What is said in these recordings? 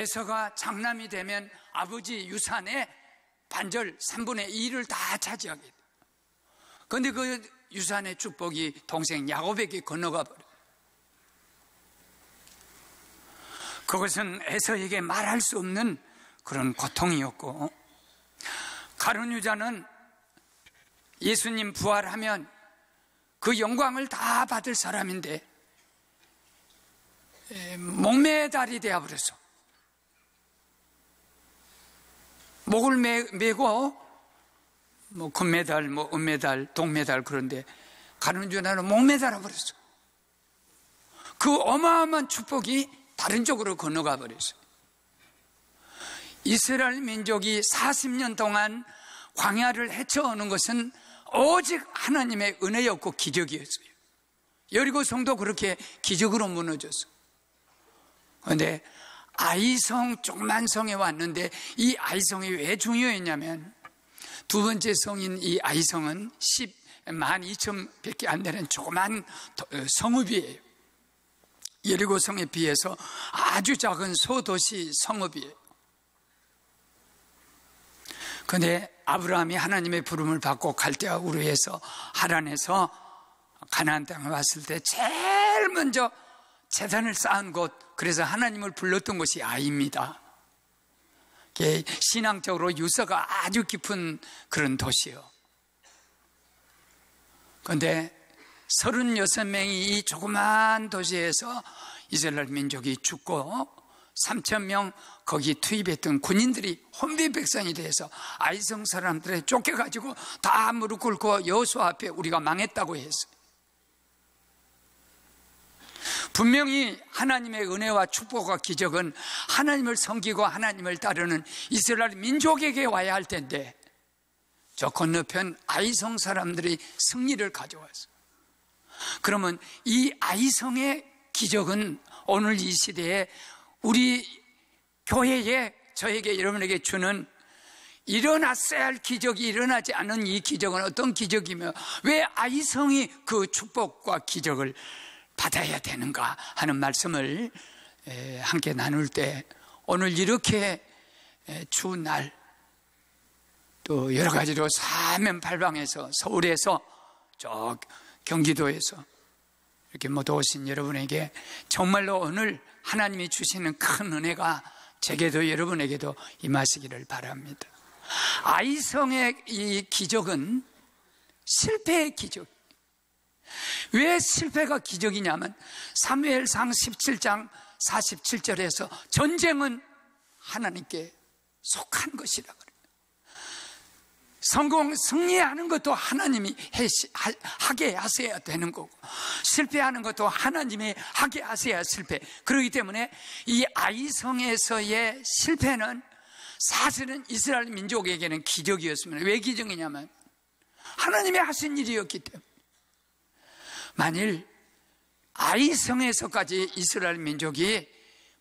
에서가 장남이 되면 아버지 유산의 반절 3분의 2를 다 차지하게 돼요. 그런데 그 유산의 축복이 동생 야곱에게 건너가 버려요. 그것은 에서에게 말할 수 없는 그런 고통이었고, 가룟 유다는 예수님 부활하면 그 영광을 다 받을 사람인데 목매달이 되어버렸어. 목을 메고 뭐 금메달, 뭐 은메달, 동메달, 그런데 가룟 유다는 목매달아 버렸어. 그 어마어마한 축복이 다른 쪽으로 건너가 버렸어요. 이스라엘 민족이 40년 동안 광야를 헤쳐오는 것은 오직 하나님의 은혜였고 기적이었어요. 여리고 성도 그렇게 기적으로 무너졌어요. 그런데 아이성, 조그만 성에 왔는데 이 아이성이 왜 중요했냐면, 두 번째 성인 이 아이성은 12,000밖에 안 되는 조그만 성읍이에요. 여리고 성에 비해서 아주 작은 소도시 성읍이에요. 그런데 아브라함이 하나님의 부름을 받고 갈대아 우르에서 하란에서 가나안 땅에 왔을 때 제일 먼저 제단을 쌓은 곳, 그래서 하나님을 불렀던 곳이 아이입니다. 신앙적으로 유서가 아주 깊은 그런 도시요. 그런데 36명이 이 조그만 도시에서 이스라엘 민족이 죽고 3,000명 거기 투입했던 군인들이 혼비 백성이 돼서 아이성 사람들에 쫓겨가지고 다 무릎 꿇고 여호수아 앞에 우리가 망했다고 했어요. 분명히 하나님의 은혜와 축복과 기적은 하나님을 섬기고 하나님을 따르는 이스라엘 민족에게 와야 할 텐데, 저 건너편 아이성 사람들이 승리를 가져왔어요. 그러면 이 아이성의 기적은 오늘 이 시대에 우리 교회에, 저에게, 여러분에게 주는 일어났어야 할 기적이 일어나지 않은 이 기적은 어떤 기적이며 왜 아이성이 그 축복과 기적을 받아야 되는가 하는 말씀을 함께 나눌 때, 오늘 이렇게 추운 날, 또 여러 가지로 사면팔방에서, 서울에서, 저 경기도에서 이렇게 모두 오신 여러분에게 정말로 오늘 하나님이 주시는 큰 은혜가 제게도 여러분에게도 임하시기를 바랍니다. 아이성의 이 기적은 실패의 기적. 왜 실패가 기적이냐면 사무엘상 17장 47절에서 전쟁은 하나님께 속한 것이라 그래요. 승리하는 것도 하나님이 하게 하셔야 되는 거고, 실패하는 것도 하나님이 하게 하셔야 실패. 그렇기 때문에 이 아이성에서의 실패는 사실은 이스라엘 민족에게는 기적이었습니다. 왜 기적이냐면 하나님이 하신 일이었기 때문에. 만일 아이성에서까지 이스라엘 민족이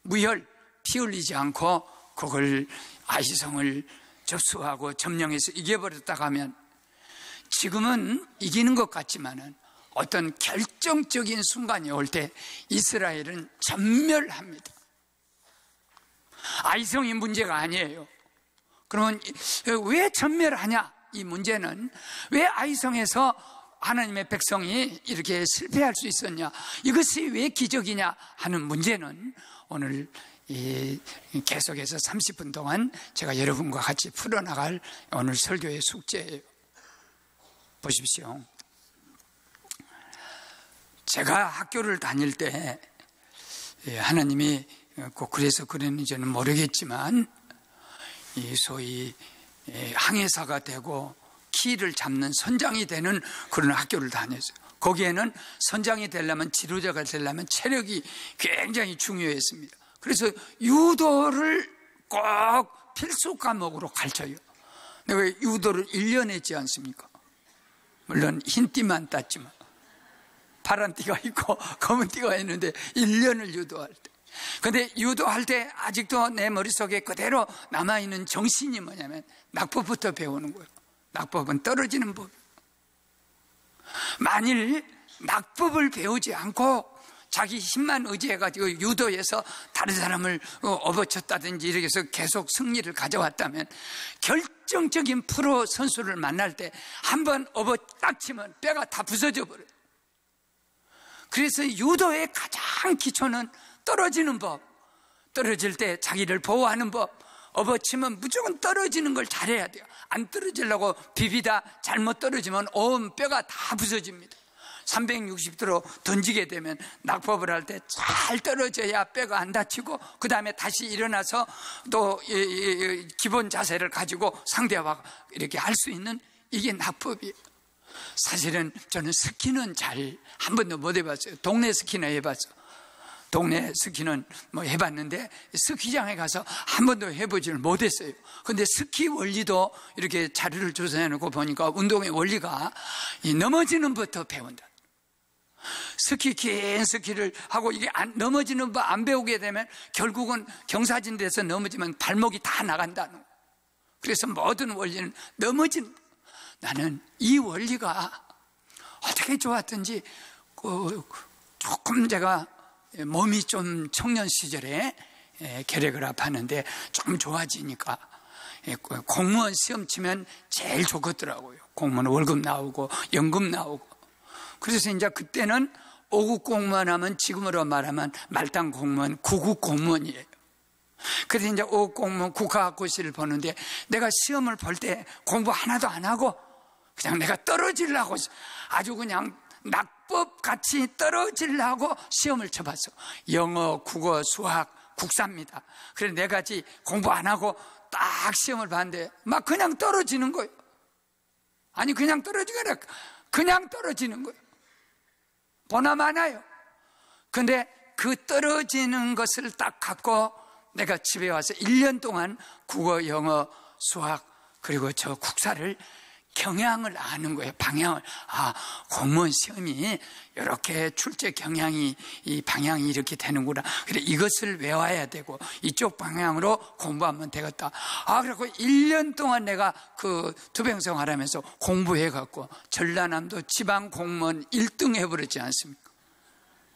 무혈, 피 흘리지 않고 그걸 아이성을 접수하고 점령해서 이겨버렸다고 하면, 지금은 이기는 것 같지만은 어떤 결정적인 순간이 올 때 이스라엘은 전멸합니다. 아이성이 문제가 아니에요. 그러면 왜 전멸하냐? 이 문제는 왜 아이성에서 하나님의 백성이 이렇게 실패할 수 있었냐, 이것이 왜 기적이냐 하는 문제는 오늘 계속해서 30분 동안 제가 여러분과 같이 풀어나갈 오늘 설교의 숙제예요. 보십시오. 제가 학교를 다닐 때 하나님이 꼭 그래서 그랬는지는 모르겠지만 소위 항해사가 되고 키를 잡는 선장이 되는 그런 학교를 다녔어요. 거기에는 선장이 되려면, 지도자가 되려면 체력이 굉장히 중요했습니다. 그래서 유도를 꼭 필수 과목으로 가르쳐요. 내가 유도를 1년 했지 않습니까? 물론 흰 띠만 땄지만 파란 띠가 있고 검은 띠가 있는데 1년을 유도할 때. 그런데 유도할 때 아직도 내 머릿속에 그대로 남아있는 정신이 뭐냐면 낙법부터 배우는 거예요. 낙법은 떨어지는 법. 만일 낙법을 배우지 않고 자기 힘만 의지해가지고 유도해서 다른 사람을 업어쳤다든지 이렇게 해서 계속 승리를 가져왔다면, 결정적인 프로 선수를 만날 때 한 번 업어 딱 치면 뼈가 다 부서져 버려요. 그래서 유도의 가장 기초는 떨어지는 법, 떨어질 때 자기를 보호하는 법, 업어치면 무조건 떨어지는 걸 잘해야 돼요. 안 떨어지려고 비비다 잘못 떨어지면 온 뼈가 다 부서집니다. 360도로 던지게 되면 낙법을 할 때 잘 떨어져야 뼈가 안 다치고, 그 다음에 다시 일어나서 또 기본 자세를 가지고 상대와 이렇게 할 수 있는, 이게 낙법이에요. 사실은 저는 스키는 잘 한 번도 못 해봤어요. 동네 스키는 해봤어. 동네 스키는 뭐 해봤는데 스키장에 가서 한 번도 해보지를 못했어요. 근데 스키 원리도 이렇게 자료를 조사해 놓고 보니까 운동의 원리가 이 넘어지는 것부터 배운다. 스키, 긴 스키를 하고 이게 넘어지는 법 안 배우게 되면 결국은 경사진대에서 넘어지면 발목이 다 나간다는 거예요. 그래서 모든 원리는 넘어지는 거예요. 나는 이 원리가 어떻게 좋았든지 조금 제가 몸이 좀 청년 시절에 결핵을 아팠는데 좀 좋아지니까 공무원 시험 치면 제일 좋겠더라고요. 공무원 월급 나오고 연금 나오고. 그래서 이제 그때는 5급 공무원 하면 지금으로 말하면 말단 공무원, 9급 공무원이에요. 그래서 이제 5급 공무원 국가학고시를 보는데 내가 시험을 볼 때 공부 하나도 안 하고 그냥 내가 떨어지려고 아주 그냥 낙법 같이 떨어지려고 시험을 쳐봤어. 영어, 국어, 수학, 국사입니다. 그래서 네 가지 공부 안 하고 딱 시험을 봤는데 막 그냥 떨어지는 거예요. 아니 그냥 떨어지가 아니라 그냥 떨어지는 거예요. 보나 마나요. 근데 그 떨어지는 것을 딱 갖고 내가 집에 와서 1년 동안 국어, 영어, 수학 그리고 저 국사를 경향을 아는 거예요. 방향을. 공무원 시험이 이렇게 출제 경향이, 이 방향이 이렇게 되는구나. 그래, 이것을 외워야 되고 이쪽 방향으로 공부하면 되겠다. 그래갖고 1년 동안 내가 그 투병생활 하면서 공부해갖고 전라남도 지방 공무원 1등 해버렸지 않습니까?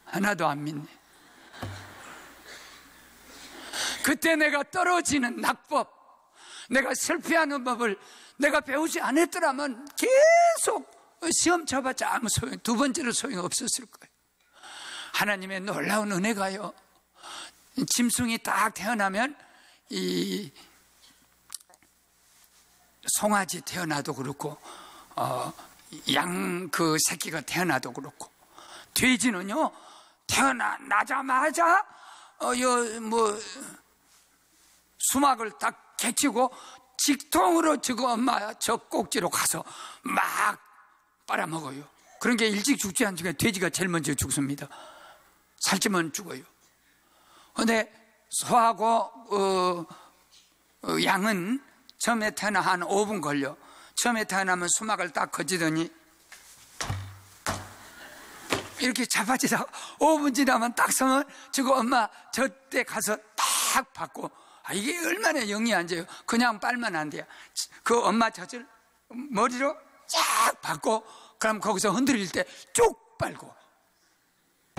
하나도 안 믿네. 그때 내가 떨어지는 낙법, 내가 실패하는 법을 내가 배우지 않았더라면 계속 시험 쳐봤자 아무 소용, 두 번째로 소용이 없었을 거예요. 하나님의 놀라운 은혜가요, 짐승이 딱 태어나면 이 송아지 태어나도 그렇고 양 그 새끼가 태어나도 그렇고, 돼지는요 태어나자마자 수막을 딱 개치고 직통으로 저거 엄마 저 꼭지로 가서 막 빨아먹어요. 그런 게 일찍 죽지 않지만 돼지가 제일 먼저 죽습니다. 살찌면 죽어요. 그런데 소하고 양은 처음에 태어나 한 5분 걸려. 처음에 태어나면 수막을 딱 거지더니 이렇게 잡아지다가 5분 지나면 딱 서면 저거 엄마 저때 가서 딱 받고, 이게 얼마나 영이 안 좋아요. 그냥 빨면 안 돼요. 그 엄마 젖을 머리로 쫙 받고, 그럼 거기서 흔들릴 때 쭉 빨고,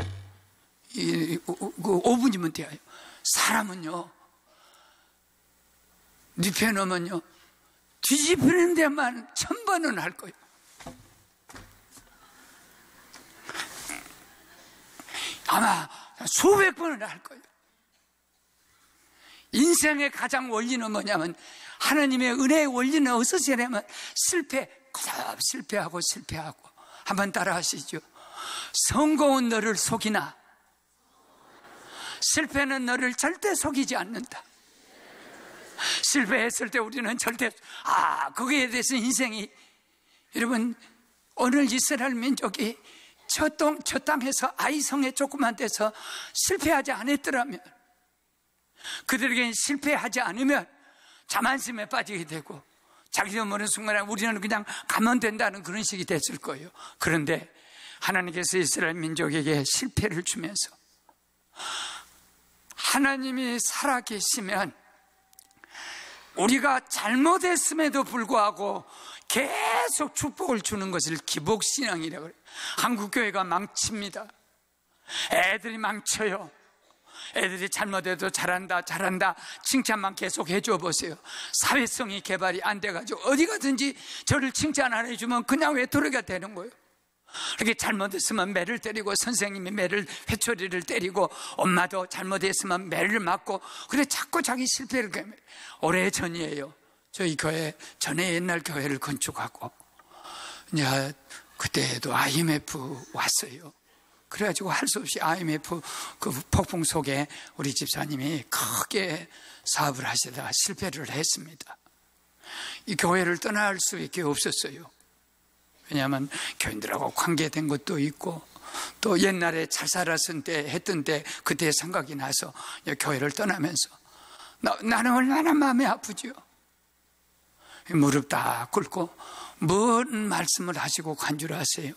그 5분이면 돼요. 사람은요, 눕혀놓으면요, 뒤집히는 데만 1000번은 할 거예요. 아마 수백 번을 할 거예요. 인생의 가장 원리는 뭐냐면, 하나님의 은혜의 원리는 어디서냐면 거듭 실패하고 한번 따라 하시죠. 성공은 너를 속이나 실패는 너를 절대 속이지 않는다. 실패했을 때 우리는 절대 거기에 대해서 인생이, 여러분 오늘 이스라엘 민족이 저 땅에서 아이성의 조그만 데서 실패하지 않았더라면, 그들에게 실패하지 않으면 자만심에 빠지게 되고 자기도 모르는 순간에 우리는 그냥 가면 된다는 그런 식이 됐을 거예요. 그런데 하나님께서 이스라엘 민족에게 실패를 주면서 하나님이 살아계시면 우리가 잘못했음에도 불구하고 계속 축복을 주는 것을 기복신앙이라고 해요. 한국교회가 망칩니다. 애들이 망쳐요. 애들이 잘못해도 잘한다 잘한다 칭찬만 계속 해줘 보세요. 사회성이 개발이 안 돼가지고 어디 가든지 저를 칭찬 안 해주면 그냥 외톨이가 되는 거예요. 이렇게 잘못했으면 매를 때리고, 선생님이 매를 회초리를 때리고, 엄마도 잘못했으면 매를 맞고, 그래 자꾸 자기 실패를. 오래전이에요. 저희 교회 전에 옛날 교회를 건축하고 이제 그때도 IMF 왔어요. 그래가지고 할 수 없이 IMF 그 폭풍 속에 우리 집사님이 크게 사업을 하시다가 실패를 했습니다. 이 교회를 떠날 수밖에 없었어요. 왜냐하면 교인들하고 관계된 것도 있고, 또 옛날에 잘 살았을 때 했던 때 그때 생각이 나서 교회를 떠나면서 나는 얼마나 마음이 아프죠. 무릎 다 꿇고 뭔 말씀을 하시고 간주를 하세요.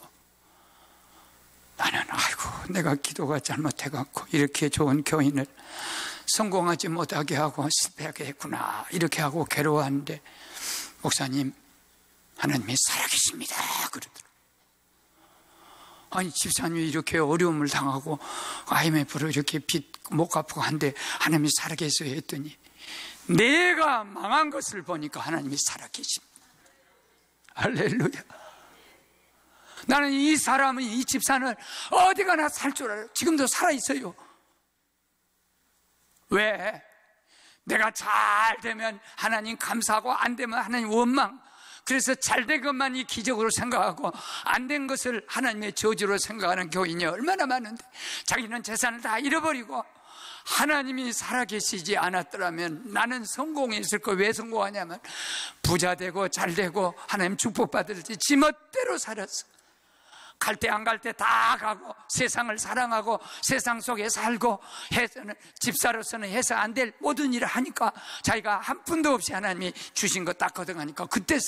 나는 아이고 내가 기도가 잘못해갖고 이렇게 좋은 교인을 성공하지 못하게 하고 실패하게 했구나 이렇게 하고 괴로워하는데, 목사님 하나님이 살아계십니다 그러더라고요. 아니 집사님이 이렇게 어려움을 당하고 IMF로 이렇게 빚 못 갚고 한데 하나님이 살아계세요 했더니, 내가 망한 것을 보니까 하나님이 살아계십니다. 할렐루야. 나는 이 사람은, 이 집사는 어디 가나 살 줄 알아요. 지금도 살아있어요. 왜? 내가 잘 되면 하나님 감사하고 안 되면 하나님 원망. 그래서 잘 된 것만이 기적으로 생각하고 안 된 것을 하나님의 저주로 생각하는 교인이 얼마나 많은데, 자기는 재산을 다 잃어버리고 하나님이 살아계시지 않았더라면 나는 성공했을 거. 왜 성공하냐면 부자 되고 잘 되고 하나님 축복받을지 지 멋대로 살았어. 갈 때 안 갈 때 다 가고 세상을 사랑하고 세상 속에 살고 해서는, 집사로서는 해서 안 될 모든 일을 하니까 자기가 한 푼도 없이 하나님이 주신 거 딱 걷어가니까 그때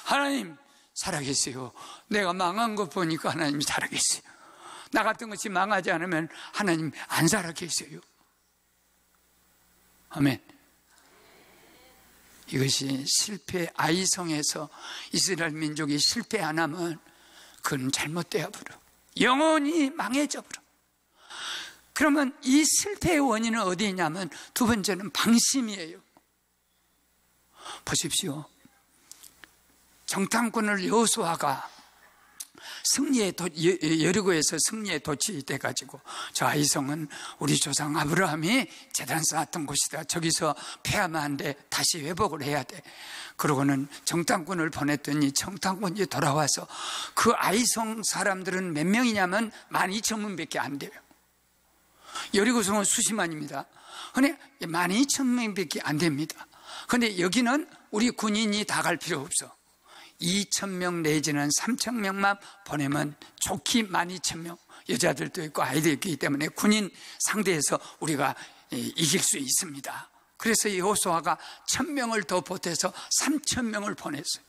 하나님 살아계세요. 내가 망한 거 보니까 하나님이 살아계세요. 나 같은 것이 망하지 않으면 하나님 안 살아계세요. 아멘. 이것이 실패, 아이성에서 이스라엘 민족이 실패 안 하면 그건 잘못되어 버려. 영원히 망해져 버려. 그러면 이 실패의 원인은 어디 있냐면 두 번째는 방심이에요. 보십시오. 정탐꾼을 여호수아가 여리고에서 승리에 도취돼가지고, 저 아이성은 우리 조상 아브라함이 제단 쌓았던 곳이다. 저기서 패하면 안 돼. 다시 회복을 해야 돼. 그러고는 정탐꾼을 보냈더니 정탐꾼이 돌아와서 그 아이성 사람들은 몇 명이냐면 12,000명밖에 안 돼요. 여리고성은 수십만입니다. 근데 12,000명밖에 안 됩니다. 근데 여기는 우리 군인이 다 갈 필요 없어. 2,000명 내지는 3,000명만 보내면 좋기 12,000명, 여자들도 있고 아이들이 있기 때문에 군인 상대해서 우리가 이길 수 있습니다. 그래서 여호수아가 1,000명을 더 보태서 3,000명을 보냈어요.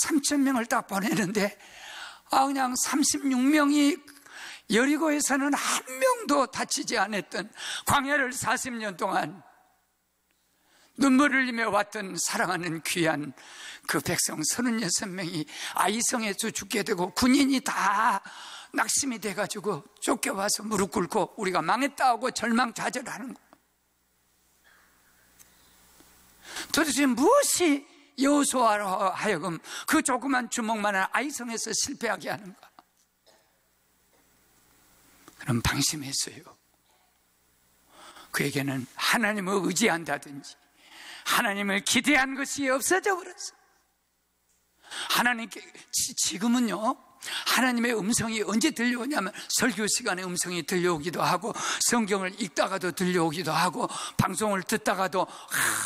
3,000명을 딱 보내는데 그냥 36명이 여리고에서는 한 명도 다치지 않았던, 광야를 40년 동안 눈물을 흘리며 왔던 사랑하는 귀한 그 백성 36명이 아이성에서 죽게 되고, 군인이 다 낙심이 돼가지고 쫓겨와서 무릎 꿇고 우리가 망했다 하고 절망좌절하는 거예요. 도대체 무엇이 여호수아로 하여금 그 조그만 주먹만한 아이성에서 실패하게 하는가? 그럼 방심했어요. 그에게는 하나님을 의지한다든지 하나님을 기대한 것이 없어져 버렸어. 하나님께, 지금은요, 하나님의 음성이 언제 들려오냐면 설교 시간에 음성이 들려오기도 하고, 성경을 읽다가도 들려오기도 하고, 방송을 듣다가도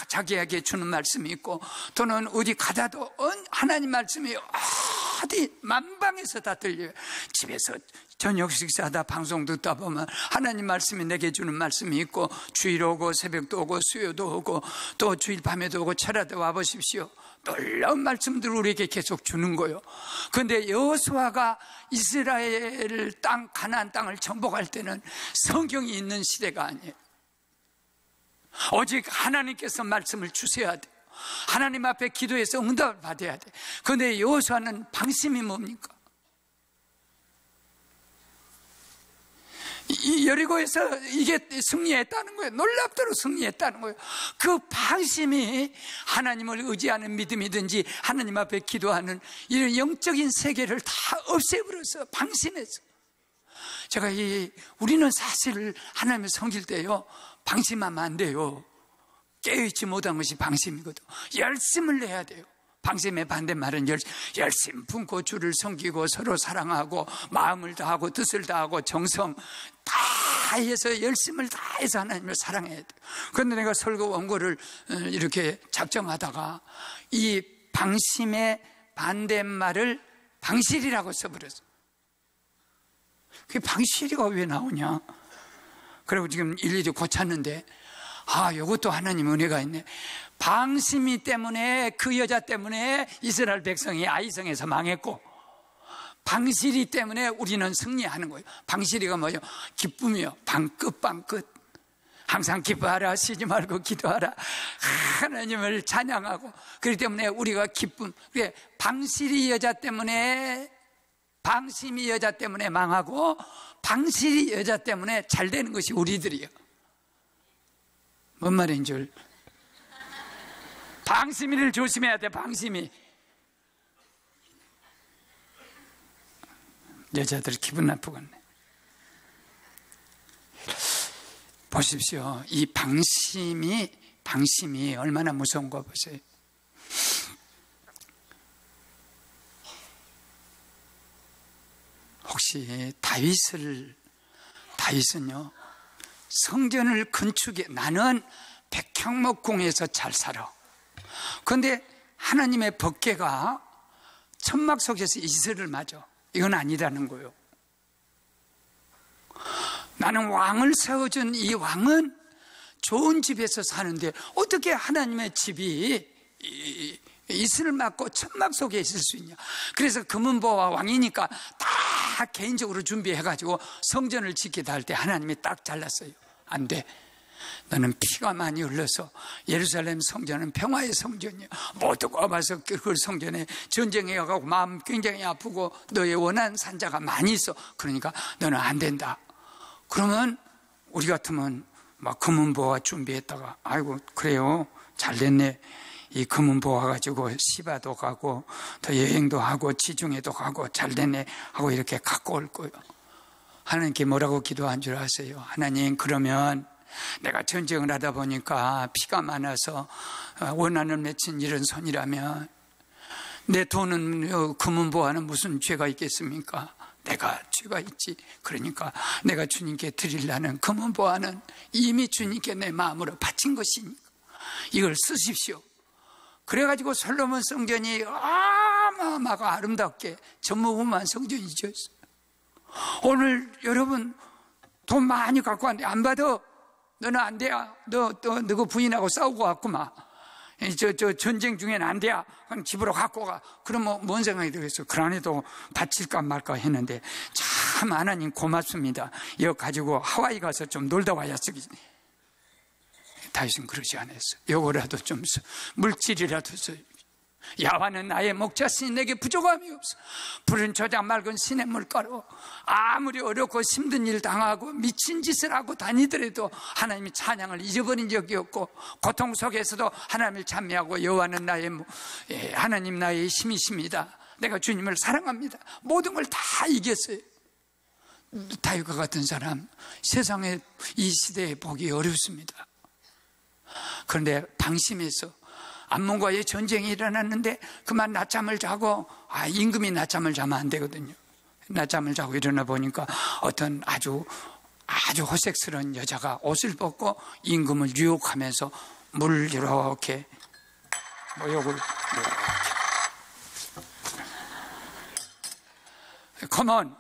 자기에게 주는 말씀이 있고, 또는 어디 가다도 하나님 말씀이 어디 만방에서 다 들려요. 집에서 저녁 식사하다 방송 듣다 보면 하나님 말씀이 내게 주는 말씀이 있고, 주일 오고 새벽도 오고 수요도 오고 또 주일 밤에도 오고 철야도 와보십시오. 놀라운 말씀들을 우리에게 계속 주는 거예요. 그런데 여호수아가 이스라엘 땅, 가나안 땅을 정복할 때는 성경이 있는 시대가 아니에요. 오직 하나님께서 말씀을 주셔야 돼요. 하나님 앞에 기도해서 응답을 받아야 돼. 그런데 여호수아는 방심이 뭡니까? 이 여리고에서 이게 승리했다는 거예요. 놀랍도록 승리했다는 거예요. 그 방심이 하나님을 의지하는 믿음이든지 하나님 앞에 기도하는 이런 영적인 세계를 다 없애버려서 방심해서. 제가 우리는 사실 하나님을 섬길 때요, 방심하면 안 돼요. 깨어있지 못한 것이 방심이거든. 열심을 내야 돼요. 방심의 반대말은 열심 품고 주를 섬기고 서로 사랑하고 마음을 다하고 뜻을 다하고 정성 다 해서 열심을 다해서 하나님을 사랑해야 돼요. 그런데 내가 설교 원고를 이렇게 작정하다가 이 방심의 반대말을 방실이라고 써버렸어. 그게 방실이가 왜 나오냐? 그리고 지금 일일이 고쳤는데 이것도 하나님 은혜가 있네. 방심이 때문에, 그 여자 때문에 이스라엘 백성이 아이성에서 망했고, 방실이 때문에 우리는 승리하는 거예요. 방실이가 뭐예요? 기쁨이요. 방끝. 항상 기뻐하라, 쉬지 말고 기도하라, 하나님을 찬양하고. 그렇기 때문에 우리가 기쁨. 방실이 여자 때문에, 방심이 여자 때문에 망하고, 방실이 여자 때문에 잘 되는 것이 우리들이에요. 뭔 말인 줄? 방심이를 조심해야 돼. 방심이. 여자들 기분 나쁘겠네. 보십시오. 이 방심이 얼마나 무서운 거 보세요. 혹시 다윗은요, 성전을 건축해, 나는 백향목궁에서 잘 살아. 그런데 하나님의 법궤가 천막 속에서 이슬을 맞아. 이건 아니라는 거예요. 나는 왕을 세워준 이 왕은 좋은 집에서 사는데 어떻게 하나님의 집이 이슬을 맞고 천막 속에 있을 수 있냐. 그래서 금은보화 왕이니까 다 개인적으로 준비해가지고 성전을 지키다 할 때 하나님이 딱 잘랐어요. 안 돼. 너는 피가 많이 흘러서 예루살렘 성전은 평화의 성전이야. 모두가 와서 그 성전에 전쟁에 가고 마음 굉장히 아프고 너의 원한 산자가 많이 있어. 그러니까 너는 안 된다. 그러면 우리 같으면 막 금은보화 준비했다가 아이고 그래요, 잘 됐네. 이 금은보화 가지고 시바도 가고 더 여행도 하고 지중해도 가고 잘 됐네 하고 이렇게 갖고 올 거예요. 하나님께 뭐라고 기도한 줄 아세요? 하나님, 그러면 내가 전쟁을 하다 보니까 피가 많아서 원한을 맺힌 이런 손이라면 내 돈은, 금은보화는 무슨 죄가 있겠습니까? 내가 죄가 있지. 그러니까 내가 주님께 드리려는 금은보화는 이미 주님께 내 마음으로 바친 것이니까 이걸 쓰십시오. 그래가지고 솔로몬 성전이 어마어마하고 아름답게 전무후무한 성전이 지었어요. 오늘 여러분 돈 많이 갖고 왔는데 안 받아. 너는 안 돼야. 너그 부인하고 싸우고 왔구만. 저 전쟁 중에는 안 돼야. 그럼 집으로 갖고 가. 그러면 뭔 생각이 들겠어? 그러니도 바칠까 말까 했는데 참 하나님 고맙습니다. 이거 가지고 하와이 가서 좀 놀다 와야 쓰기. 다윗은 그러지 않았어. 요거라도 좀 써. 물질이라도 써. 야와는 나의 목자시니 내게 부족함이 없어. 푸른 저장 맑은 시냇물 가로 아무리 어렵고 힘든 일 당하고 미친 짓을 하고 다니더라도 하나님이 찬양을 잊어버린 적이 없고 고통 속에서도 하나님을 찬미하고 여호와는 하나님 나의 힘이십니다. 내가 주님을 사랑합니다. 모든 걸 다 이겼어요. 다윗과 같은 사람 세상에 이 시대에 보기 어렵습니다. 그런데 방심해서 암몬과의 전쟁이 일어났는데 그만 낮잠을 자고, 임금이 낮잠을 자면 안 되거든요. 낮잠을 자고 일어나 보니까 어떤 아주 호색스러운 여자가 옷을 벗고 임금을 유혹하면서 물 이렇게 모욕을 이렇게. 컴온.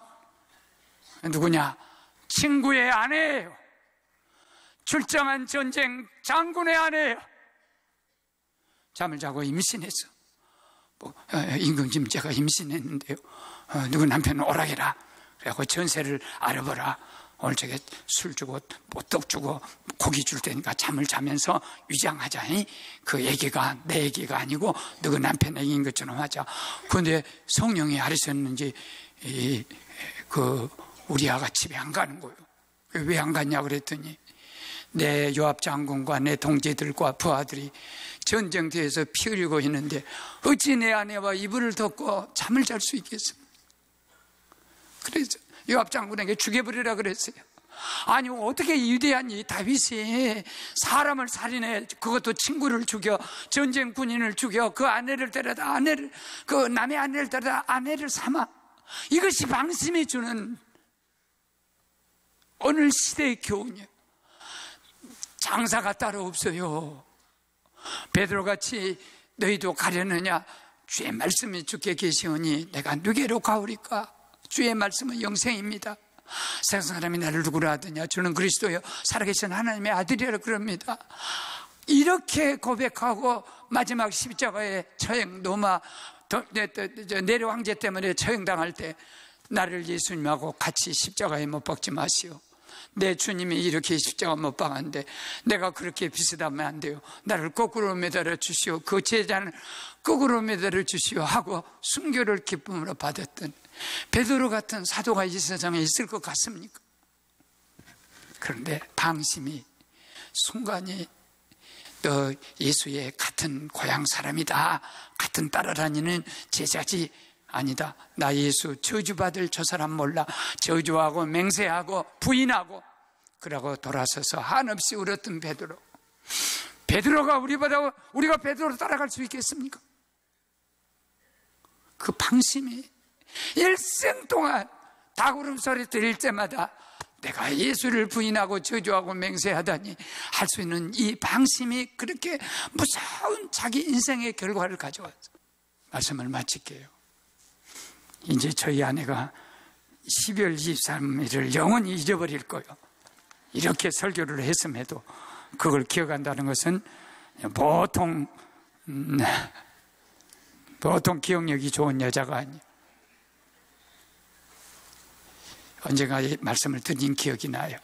누구냐? 친구의 아내예요. 출정한 전쟁 장군의 아내예요. 잠을 자고 임신했어. 임금 지금 제가 임신했는데요. 누구 남편은 오라게라. 그래갖고 전세를 알아보라. 오늘 저게 술 주고 떡 주고 고기 줄 테니까 잠을 자면서 위장하자. 그 얘기가 내 얘기가 아니고 누구 남편 얘기인 것처럼 하자. 그런데 성령이 아르셨는지 우리 아가 집에 안 가는 거예요. 왜 안 갔냐 그랬더니 내 요압 장군과 내 동지들과 부하들이 전쟁터에서 피 흘리고 있는데 어찌 내 아내와 이불을 덮고 잠을 잘 수 있겠습니까? 그래서 요압 장군에게 죽여버리라 그랬어요. 아니 어떻게 위대한 이 다윗이 사람을 살인해, 그것도 친구를 죽여, 전쟁 군인을 죽여, 그 아내를 데려다 그 남의 아내를 데려다 아내를 삼아. 이것이 방심이 주는 오늘 시대의 교훈이에요. 장사가 따로 없어요. 베드로같이 너희도 가려느냐? 주의 말씀이 주께 계시오니 내가 누게로 가오리까? 주의 말씀은 영생입니다. 세상 사람이 나를 누구라 하더냐? 저는 그리스도요 살아계신 하나님의 아들이라 그럽니다. 이렇게 고백하고 마지막 십자가의 처형, 로마 네로 황제 때문에 처형당할 때 나를 예수님하고 같이 십자가에 못 박지 마시오. 내 주님이 이렇게 십자가 못 박았는데 내가 그렇게 비슷하면 안 돼요. 나를 거꾸로 매달아 주시오. 그 제자는 거꾸로 매달아 주시오 하고 순교를 기쁨으로 받았던 베드로 같은 사도가 이 세상에 있을 것 같습니까? 그런데 방심이 순간이 너 예수의 같은 고향 사람이다, 같은 따라다니는 제자지, 아니다, 나 예수 저주받을 저 사람 몰라, 저주하고 맹세하고 부인하고 그러고 돌아서서 한없이 울었던 베드로. 베드로가 우리가 베드로 따라갈 수 있겠습니까? 그 방심이 일생 동안 닭울음 소리 들릴 때마다 내가 예수를 부인하고 저주하고 맹세하다니 할 수 있는 이 방심이 그렇게 무서운 자기 인생의 결과를 가져왔어. 말씀을 마칠게요. 이제 저희 아내가 12월 23일을 영원히 잊어버릴 거예요. 이렇게 설교를 했음에도 그걸 기억한다는 것은 보통 기억력이 좋은 여자가 아니에요. 언젠가 이 말씀을 드린 기억이 나요.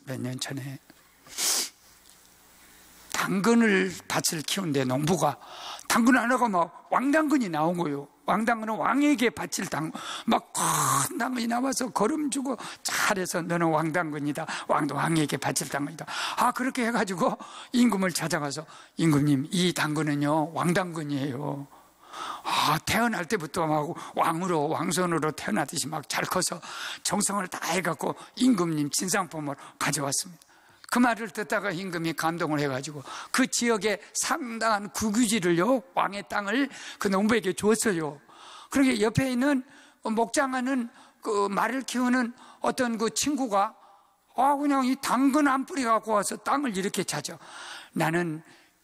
몇 년 전에 당근을 밭을 키우는데 농부가 당근 하나가 막 왕당근이 나온 거예요. 왕당근은 왕에게 바칠 막 큰 당근이 나와서 걸음 주고 잘해서 너는 왕당근이다, 왕에게 바칠 당근이다. 그렇게 해가지고 임금을 찾아가서 임금님, 이 당근은요 왕당근이에요. 태어날 때부터 막 왕손으로 태어나듯이 막 잘 커서 정성을 다 해갖고 임금님 진상품을 가져왔습니다. 그 말을 듣다가 임금이 감동을 해가지고 그 지역에 상당한 국유지를요, 왕의 땅을 그 농부에게 줬어요. 그러게 옆에 있는 목장하는 그 말을 키우는 어떤 그 친구가 그냥 이 당근 한 뿌리 갖고 와서 땅을 이렇게 찾아. 나는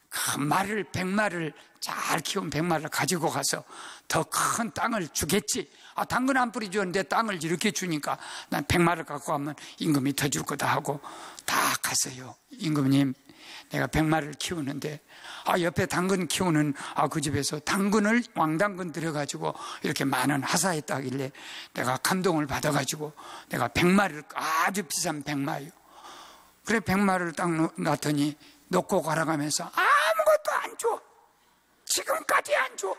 그 말을, 백마를 잘 키운 백마를 가지고 가서 더 큰 땅을 주겠지. 당근 한 뿌리 줬는데 땅을 이렇게 주니까 난 백마를 갖고 가면 임금이 더 줄 거다 하고 다 갔어요. 임금님, 내가 백마를 키우는데 옆에 당근 키우는 그 집에서 당근을 왕당근 들여가지고 이렇게 많은 하사에 따길래 내가 감동을 받아가지고 내가 백마를, 아주 비싼 백마예요. 그래 백마를 딱 놨더니 놓고 가라가면서 아무것도 안 줘. 지금까지 안 줘.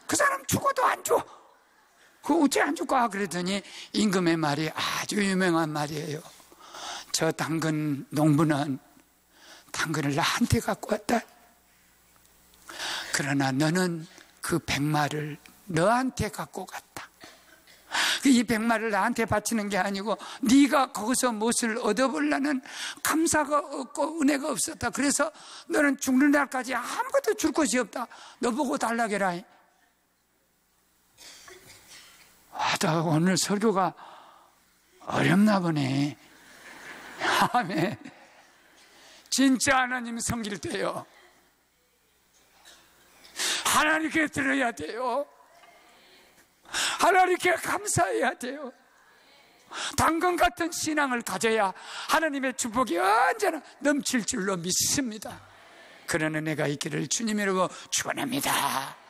그 사람 죽어도 안 줘. 그 어째 안 줄까? 그랬더니 임금의 말이 아주 유명한 말이에요. 저 당근 농부는 당근을 나한테 갖고 왔다. 그러나 너는 그 백마를 너한테 갖고 갔다. 이 백마를 나한테 바치는 게 아니고 네가 거기서 무엇을 얻어보려는 감사가 없고 은혜가 없었다. 그래서 너는 죽는 날까지 아무것도 줄 것이 없다. 너 보고 달라게라. 나 오늘 설교가 어렵나 보네. 아멘. 진짜 하나님 섬길 때요, 하나님께 드려야 돼요. 하나님께 감사해야 돼요. 당근 같은 신앙을 가져야 하나님의 축복이 언제나 넘칠 줄로 믿습니다. 그런 은혜가 있기를 주님 이름으로 축원합니다.